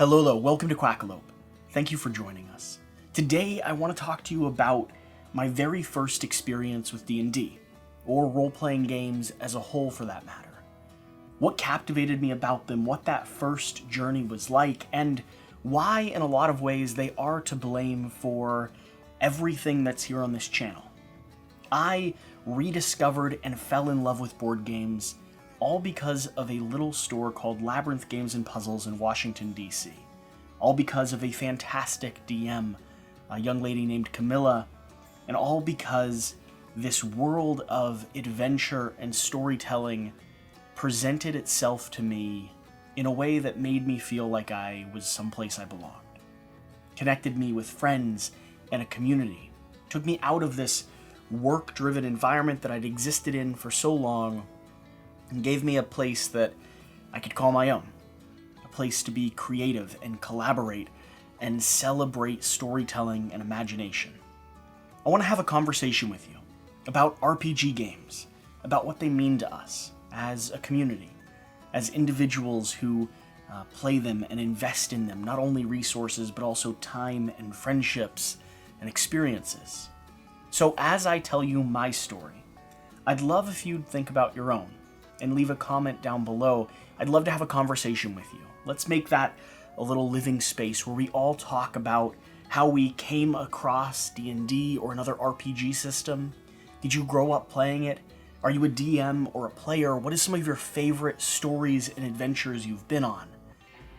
Hello, welcome to Quackalope. Thank you for joining us. Today I want to talk to you about my very first experience with D&D, or role-playing games as a whole for that matter. What captivated me about them, what that first journey was like, and why in a lot of ways they are to blame for everything that's here on this channel. I rediscovered and fell in love with board games all because of a little store called Labyrinth Games and Puzzles in Washington, D.C. All because of a fantastic DM, a young lady named Camilla, and all because this world of adventure and storytelling presented itself to me in a way that made me feel like I was someplace I belonged. Connected me with friends and a community. Took me out of this work-driven environment that I'd existed in for so long and gave me a place that I could call my own. A place to be creative and collaborate and celebrate storytelling and imagination. I want to have a conversation with you about RPG games, about what they mean to us as a community, as individuals who play them and invest in them, not only resources but also time and friendships and experiences. So as I tell you my story, I'd love if you'd think about your own and leave a comment down below. I'd love to have a conversation with you. Let's make that a little living space where we all talk about how we came across D&D or another RPG system. Did you grow up playing it? Are you a DM or a player? What is some of your favorite stories and adventures you've been on?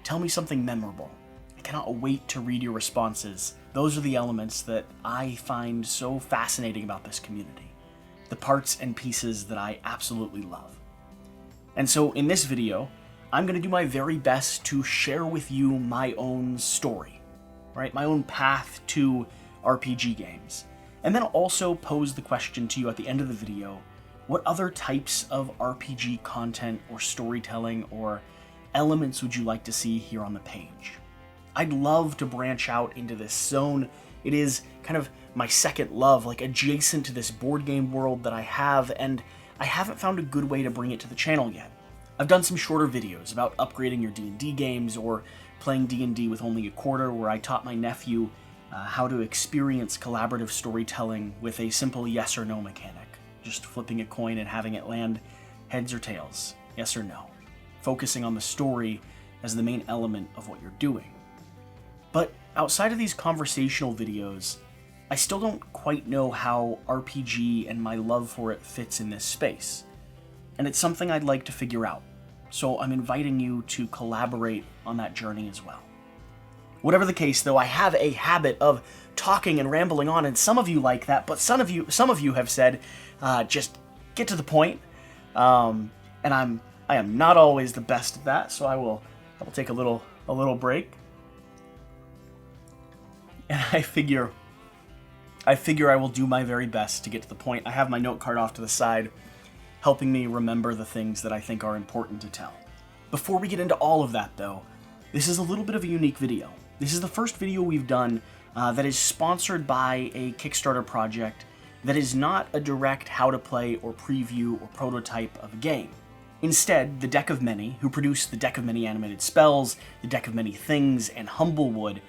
Tell me something memorable. I cannot wait to read your responses. Those are the elements that I find so fascinating about this community. The parts and pieces that I absolutely love. And so in this video, I'm going to do my very best to share with you my own story, right? My own path to RPG games. And then I'll also pose the question to you at the end of the video, what other types of RPG content or storytelling or elements would you like to see here on the page? I'd love to branch out into this zone. It is kind of my second love, like adjacent to this board game world that I have, and I haven't found a good way to bring it to the channel yet. I've done some shorter videos about upgrading your D&D games or playing D&D with only a quarter, where I taught my nephew how to experience collaborative storytelling with a simple yes or no mechanic. Just flipping a coin and having it land heads or tails, yes or no. Focusing on the story as the main element of what you're doing. But outside of these conversational videos, I still don't quite know how RPG and my love for it fits in this space. And it's something I'd like to figure out. So I'm inviting you to collaborate on that journey as well. Whatever the case, though, I have a habit of talking and rambling on, and some of you like that, but some of you have said, just get to the point. And I am not always the best at that, so I will take a little break. And I figure I will do my very best to get to the point. I have my note card off to the side, helping me remember the things that I think are important to tell. Before we get into all of that, though, this is a little bit of a unique video. This is the first video we've done that is sponsored by a Kickstarter project that is not a direct how to play or preview or prototype of a game. Instead, the Deck of Many, who produced the Deck of Many animated spells, the Deck of Many things, and Humblewood,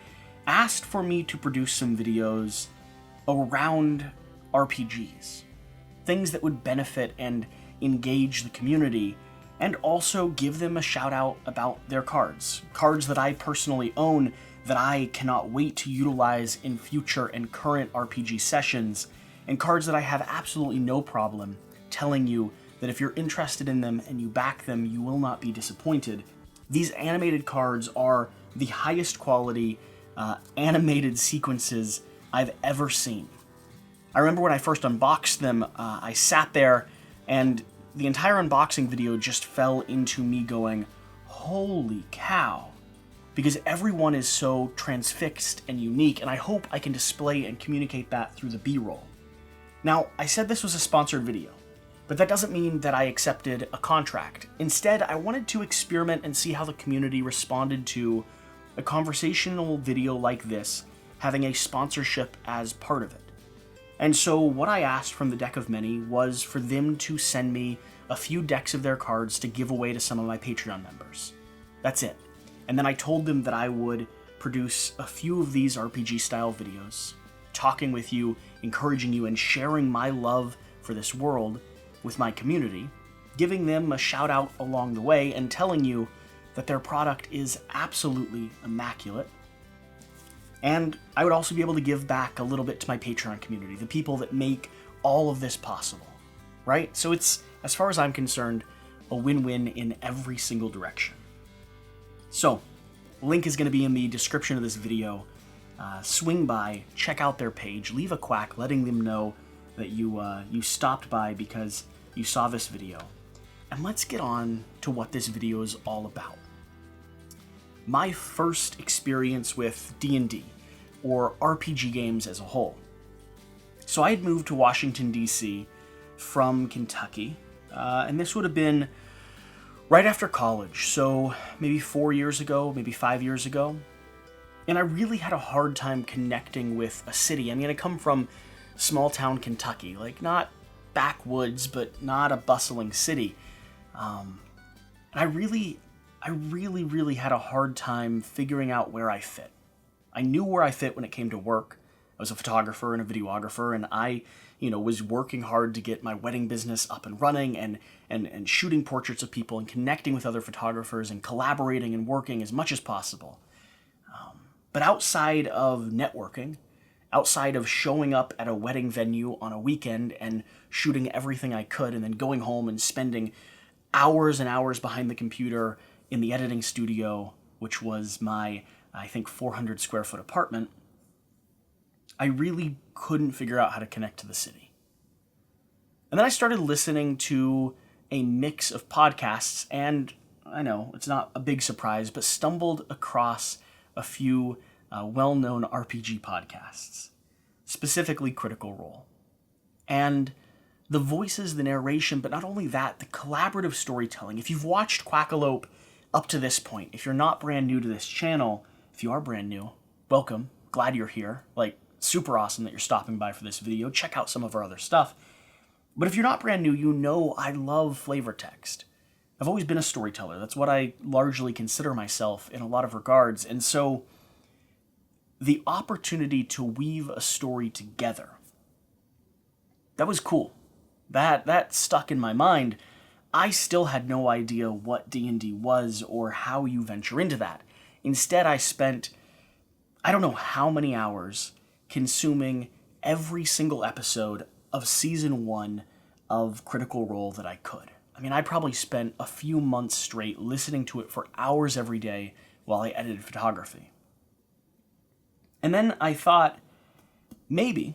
asked for me to produce some videos around RPGs. Things that would benefit and engage the community, and also give them a shout out about their cards. Cards that I personally own that I cannot wait to utilize in future and current RPG sessions, and cards that I have absolutely no problem telling you that if you're interested in them and you back them, you will not be disappointed. These animated cards are the highest quality animated sequences I've ever seen. I remember when I first unboxed them, I sat there and the entire unboxing video just fell into me going, holy cow, because everyone is so transfixed and unique, and I hope I can display and communicate that through the B-roll. Now, I said this was a sponsored video, but that doesn't mean that I accepted a contract. Instead, I wanted to experiment and see how the community responded to a conversational video like this, having a sponsorship as part of it. And so what I asked from the Deck of Many was for them to send me a few decks of their cards to give away to some of my Patreon members. That's it. And then I told them that I would produce a few of these RPG-style videos, talking with you, encouraging you, and sharing my love for this world with my community, giving them a shout-out along the way, and telling you that their product is absolutely immaculate. And I would also be able to give back a little bit to my Patreon community, the people that make all of this possible, right? So it's, as far as I'm concerned, a win-win in every single direction. So, link is going to be in the description of this video. Swing by, check out their page, leave a quack letting them know that you stopped by because you saw this video. And let's get on to what this video is all about. My first experience with D&D, or RPG games as a whole. So I had moved to Washington, D.C. from Kentucky, and this would have been right after college, so maybe 4 years ago, maybe 5 years ago. And I really had a hard time connecting with a city. I mean, I come from small town Kentucky, like not backwoods, but not a bustling city. And I really had a hard time figuring out where I fit. I knew where I fit when it came to work. I was a photographer and a videographer, and I, was working hard to get my wedding business up and running and shooting portraits of people and connecting with other photographers and collaborating and working as much as possible. But outside of networking, outside of showing up at a wedding venue on a weekend and shooting everything I could and then going home and spending hours and hours behind the computer in the editing studio, which was my, I think, 400 square foot apartment, I really couldn't figure out how to connect to the city. And then I started listening to a mix of podcasts, and I know it's not a big surprise, but stumbled across a few well-known RPG podcasts, specifically Critical Role. And the voices, the narration, but not only that, the collaborative storytelling. If you've watched Quackalope up to this point, if you're not brand new to this channel, if you are brand new, welcome, glad you're here, super awesome that you're stopping by for this video. Check out some of our other stuff. But if you're not brand new, you know I love flavor text. I've always been a storyteller. That's what I largely consider myself in a lot of regards. And so the opportunity to weave a story together, that was cool. That stuck in my mind. I still had no idea what D&D was or how you venture into that. Instead, I spent, I don't know how many hours consuming every single episode of Season 1 of Critical Role that I could. I mean, I probably spent a few months straight listening to it for hours every day while I edited photography. And then I thought, maybe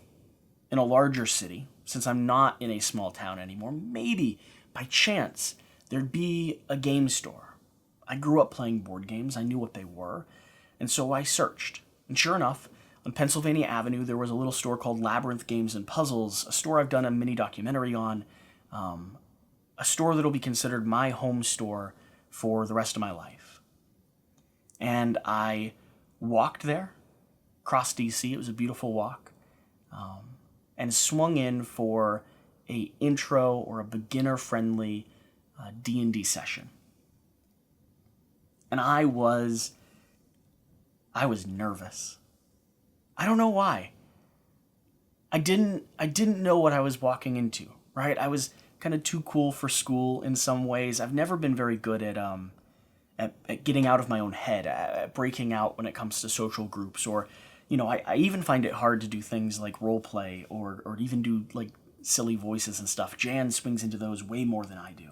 in a larger city, since I'm not in a small town anymore, maybe by chance there'd be a game store. I grew up playing board games, I knew what they were, and so I searched. And sure enough, on Pennsylvania Avenue, there was a little store called Labyrinth Games and Puzzles, a store I've done a mini documentary on, a store that'll be considered my home store for the rest of my life. And I walked there, across DC, it was a beautiful walk, and swung in for a intro or a beginner-friendly D&D session. And I was nervous. I don't know why. I didn't know what I was walking into, right? I was kind of too cool for school in some ways. I've never been very good at getting out of my own head, at breaking out when it comes to social groups, or, I even find it hard to do things like role play or even do like silly voices and stuff. Jan swings into those way more than I do.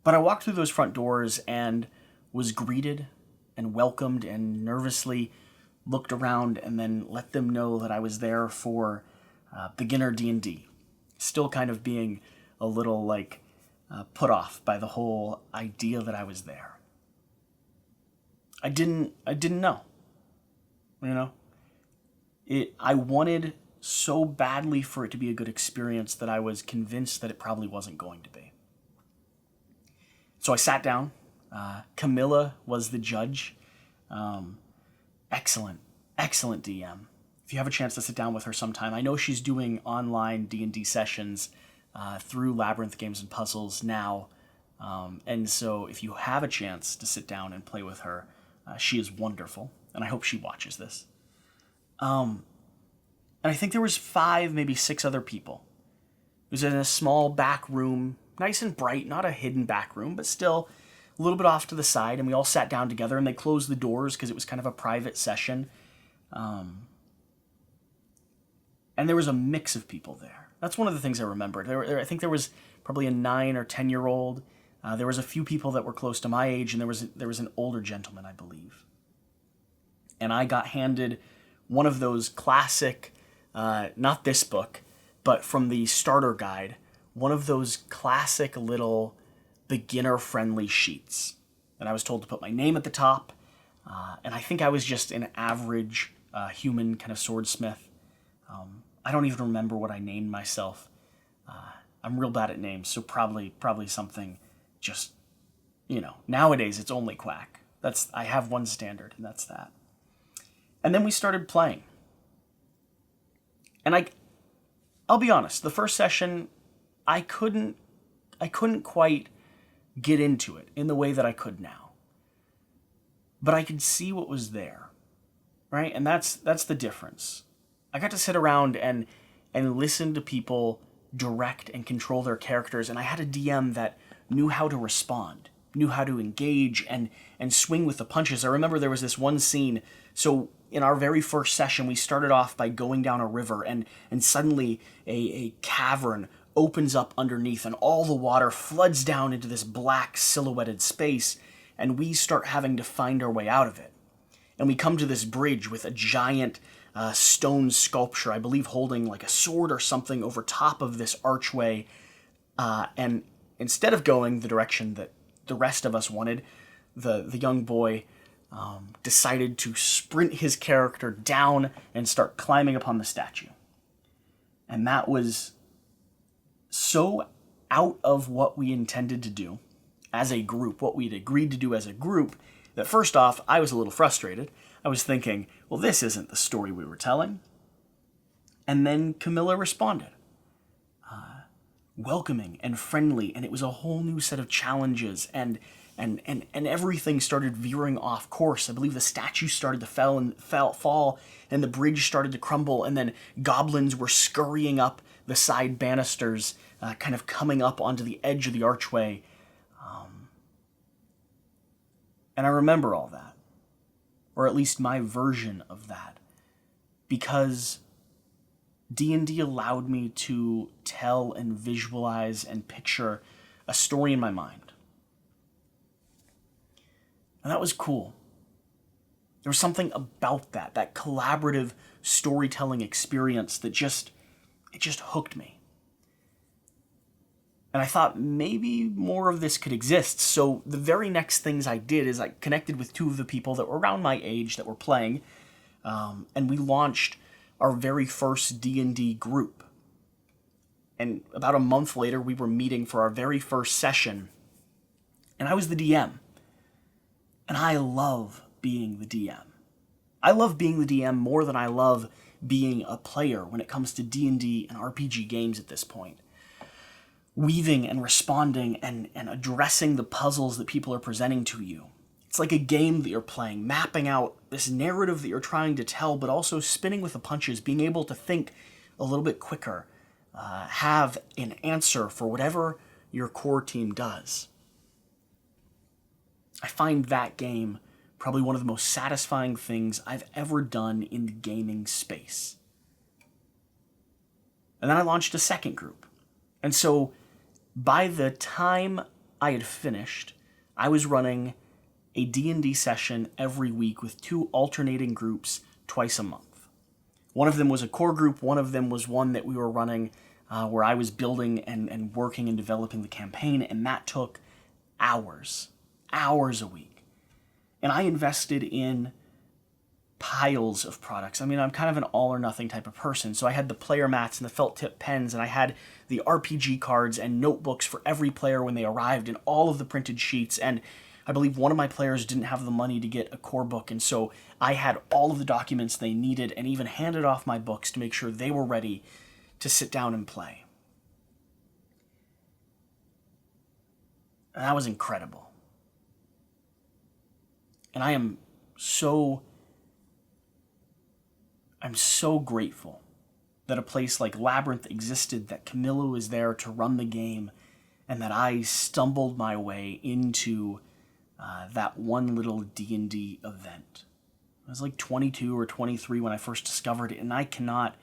But I walked through those front doors and was greeted and welcomed and nervously looked around and then let them know that I was there for beginner D&D. Still kind of being a little put off by the whole idea that I was there. I didn't know. I wanted so badly for it to be a good experience that I was convinced that it probably wasn't going to be. So I sat down. Camilla was the judge. Excellent DM. If you have a chance to sit down with her sometime, I know she's doing online D&D sessions through Labyrinth Games and Puzzles now. And so if you have a chance to sit down and play with her, she is wonderful, and I hope she watches this. And I think there was 5, maybe 6 other people. It was in a small back room, nice and bright, not a hidden back room, but still a little bit off to the side, and we all sat down together, and they closed the doors because it was kind of a private session. And there was a mix of people there. That's one of the things I remembered. I think there was probably a 9 or 10-year-old. There was a few people that were close to my age, and there was an older gentleman, I believe. And I got handed one of those classic, not this book, but from the starter guide, one of those classic little beginner-friendly sheets. And I was told to put my name at the top, and I think I was just an average human kind of swordsmith. I don't even remember what I named myself. I'm real bad at names, so probably something just, nowadays it's only Quack. I have one standard, and that's that. And then we started playing. And I'll be honest, the first session, I couldn't quite get into it in the way that I could now. But I could see what was there, right? And that's the difference. I got to sit around and listen to people direct and control their characters, and I had a DM that knew how to respond, knew how to engage and swing with the punches. I remember there was this one scene, so in our very first session, we started off by going down a river, and suddenly a cavern opens up underneath, and all the water floods down into this black silhouetted space, and we start having to find our way out of it. And we come to this bridge with a giant stone sculpture, I believe holding like a sword or something over top of this archway, and instead of going the direction that the rest of us wanted, the young boy decided to sprint his character down and start climbing upon the statue. And that was so out of what we intended to do as a group, what we'd agreed to do as a group, that first off, I was a little frustrated. I was thinking, well, this isn't the story we were telling. And then Camilla responded, welcoming and friendly, and it was a whole new set of challenges, and everything started veering off course. I believe the statue started to fall, and the bridge started to crumble, and then goblins were scurrying up the side banisters, kind of coming up onto the edge of the archway. And I remember all that, or at least my version of that, because D&D allowed me to tell and visualize and picture a story in my mind. And that was cool. There was something about that collaborative storytelling experience that it just hooked me. And I thought maybe more of this could exist. So the very next things I did is I connected with 2 of the people that were around my age that were playing, and we launched our very first D&D group. And about a month later, we were meeting for our very first session, and I was the DM. And I love being the DM. I love being the DM more than I love being a player when it comes to D&D and RPG games at this point. Weaving and responding and addressing the puzzles that people are presenting to you. It's like a game that you're playing, mapping out this narrative that you're trying to tell, but also spinning with the punches, being able to think a little bit quicker, have an answer for whatever your core team does. I find that game probably one of the most satisfying things I've ever done in the gaming space. And then I launched a second group. And so by the time I had finished, I was running a D&D session every week with 2 alternating groups twice a month. One of them was a core group, one of them was one that we were running where I was building and working and developing the campaign, and that took hours a week. And I invested in piles of products. I mean, I'm kind of an all-or-nothing type of person, so I had the player mats and the felt-tip pens, and I had the RPG cards and notebooks for every player when they arrived, and all of the printed sheets, and I believe one of my players didn't have the money to get a core book, and so I had all of the documents they needed and even handed off my books to make sure they were ready to sit down and play. And that was incredible. And I'm so grateful that a place like Labyrinth existed, that Camilla was there to run the game, and that I stumbled my way into that one little D&D event. I was like 22 or 23 when I first discovered it, and I cannot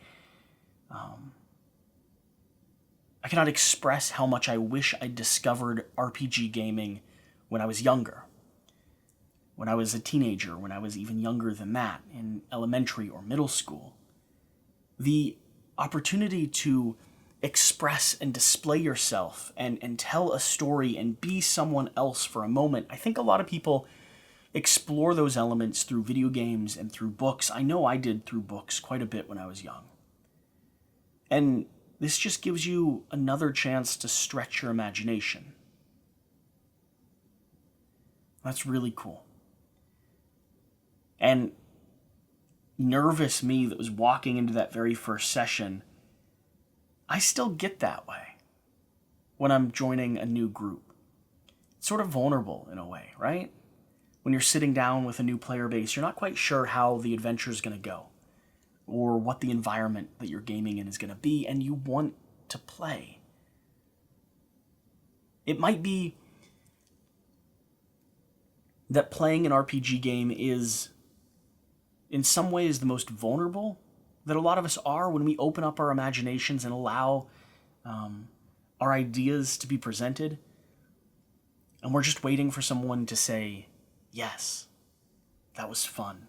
express how much I wish I'd discovered RPG gaming when I was younger. When I was a teenager, when I was even younger than that, in elementary or middle school. The opportunity to express and display yourself and tell a story and be someone else for a moment. I think a lot of people explore those elements through video games and through books. I know I did through books quite a bit when I was young. And this just gives you another chance to stretch your imagination. That's really cool. And nervous me that was walking into that very first session, I still get that way when I'm joining a new group. It's sort of vulnerable in a way, right? When you're sitting down with a new player base, you're not quite sure how the adventure is going to go or what the environment that you're gaming in is going to be, and you want to play. It might be that playing an RPG game is in some ways the most vulnerable that a lot of us are when we open up our imaginations and allow our ideas to be presented. And we're just waiting for someone to say, yes, that was fun.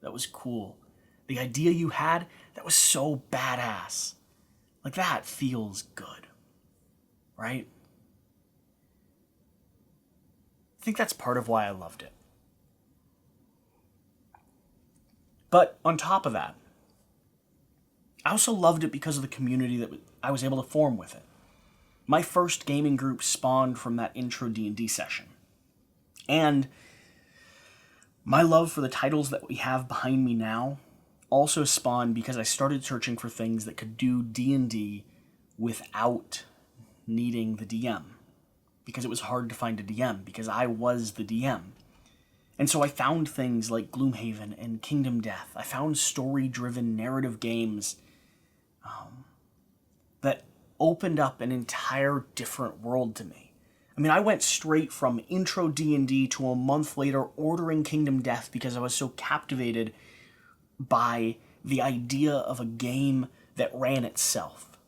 That was cool. The idea you had, that was so badass. Like, that feels good, right? I think that's part of why I loved it. But on top of that, I also loved it because of the community that I was able to form with it. My first gaming group spawned from that intro D&D session. And my love for the titles that we have behind me now also spawned because I started searching for things that could do D&D without needing the DM. Because it was hard to find a DM, because I was the DM. And so I found things like Gloomhaven and Kingdom Death. I found story-driven narrative games that opened up an entire different world to me. I mean, I went straight from intro D&D to a month later ordering Kingdom Death because I was so captivated by the idea of a game that ran itself.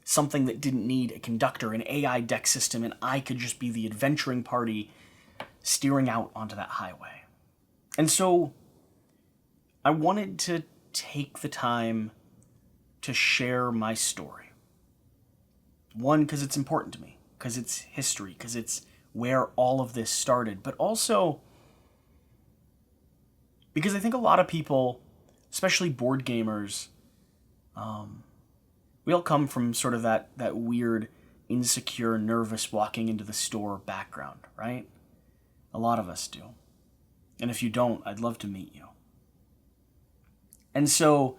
Something that didn't need a conductor, an AI deck system, and I could just be the adventuring party steering out onto that highway. And so I wanted to take the time to share my story. One, because it's important to me, because it's history, because it's where all of this started, but also because I think a lot of people, especially board gamers, we all come from sort of that weird, insecure, nervous walking into the store background, right? A lot of us do. And if you don't, I'd love to meet you. And so,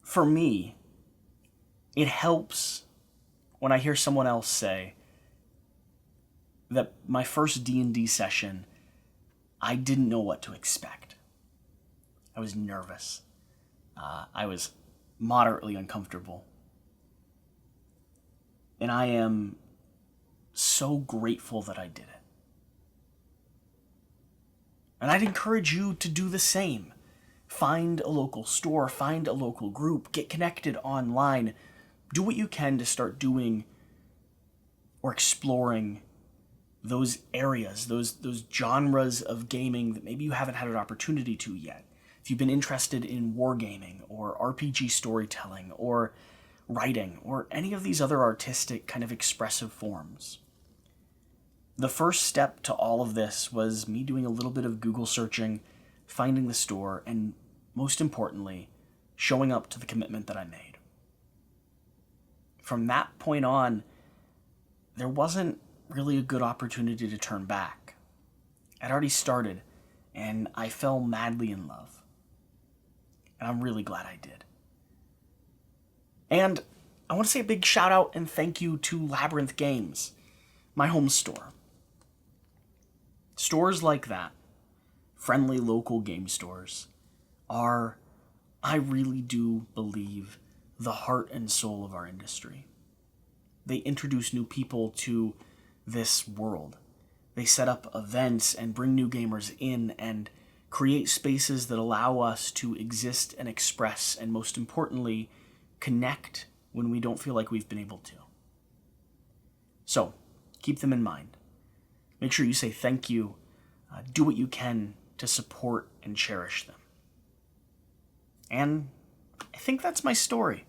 for me, it helps when I hear someone else say that my first D&D session, I didn't know what to expect. I was nervous. I was moderately uncomfortable. And I am so grateful that I did it. And I'd encourage you to do the same. Find a local store, find a local group, get connected online. Do what you can to start doing or exploring those areas, those genres of gaming that maybe you haven't had an opportunity to yet. If you've been interested in wargaming or RPG storytelling or writing or any of these other artistic kind of expressive forms. The first step to all of this was me doing a little bit of Google searching, finding the store, and most importantly, showing up to the commitment that I made. From that point on, there wasn't really a good opportunity to turn back. I'd already started, and I fell madly in love. And I'm really glad I did. And I want to say a big shout out and thank you to Labyrinth Games, my home store. Stores like that, friendly local game stores, are, I really do believe, the heart and soul of our industry. They introduce new people to this world. They set up events and bring new gamers in and create spaces that allow us to exist and express and, most importantly, connect when we don't feel like we've been able to. So, keep them in mind. Make sure you say thank you. Do what you can to support and cherish them. And I think that's my story.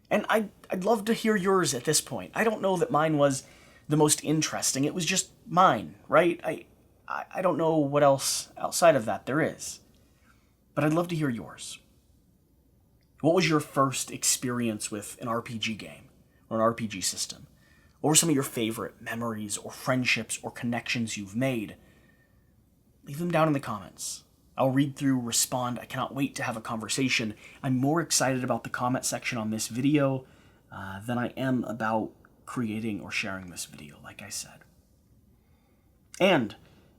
And I'd love to hear yours at this point. I don't know that mine was the most interesting. It was just mine, right? I don't know what else outside of that there is. But I'd love to hear yours. What was your first experience with an RPG game or an RPG system? What were some of your favorite memories or friendships or connections you've made? Leave them down in the comments. I'll read through, respond. I cannot wait to have a conversation. I'm more excited about the comment section on this video than I am about creating or sharing this video, like I said. And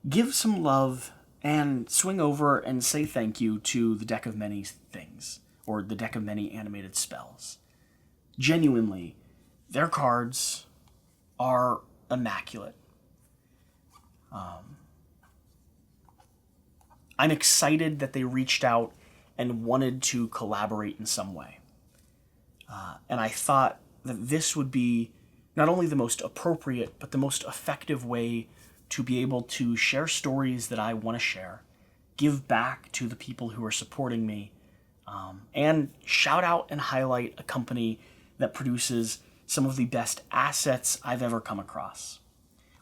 give some love and swing over and say thank you to the Deck of Many Things, or the Deck of Many Animated Spells. Genuinely, their cards are immaculate. I'm excited that they reached out and wanted to collaborate in some way. And I thought that this would be not only the most appropriate, but the most effective way to be able to share stories that I want to share, give back to the people who are supporting me, and shout out and highlight a company that produces some of the best assets I've ever come across.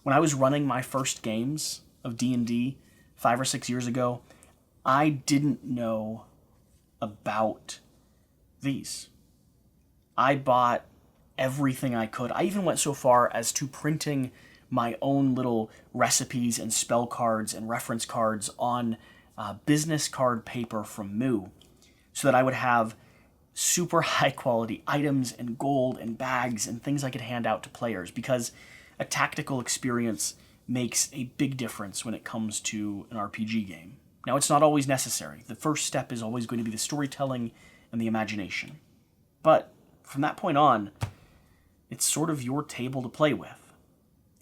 When I was running my first games of D&D 5 or 6 years ago, I didn't know about these. I bought everything I could. I even went so far as to printing my own little recipes and spell cards and reference cards on business card paper from Moo, so that I would have super high quality items and gold and bags and things I could hand out to players, because a tactical experience makes a big difference when it comes to an RPG game. Now, it's not always necessary. The first step is always going to be the storytelling and the imagination. But from that point on, it's sort of your table to play with.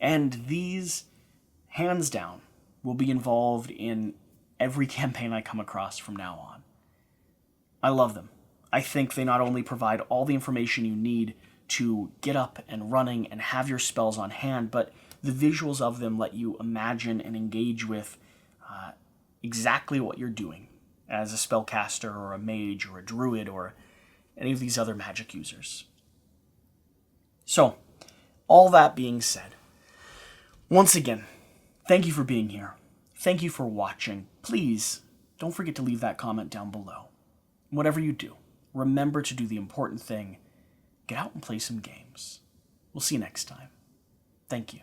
And these, hands down, will be involved in every campaign I come across from now on. I love them. I think they not only provide all the information you need to get up and running and have your spells on hand, but the visuals of them let you imagine and engage with exactly what you're doing as a spellcaster or a mage or a druid or any of these other magic users. So, all that being said, once again, thank you for being here. Thank you for watching. Please, don't forget to leave that comment down below. Whatever you do, remember to do the important thing. Get out and play some games. We'll see you next time. Thank you.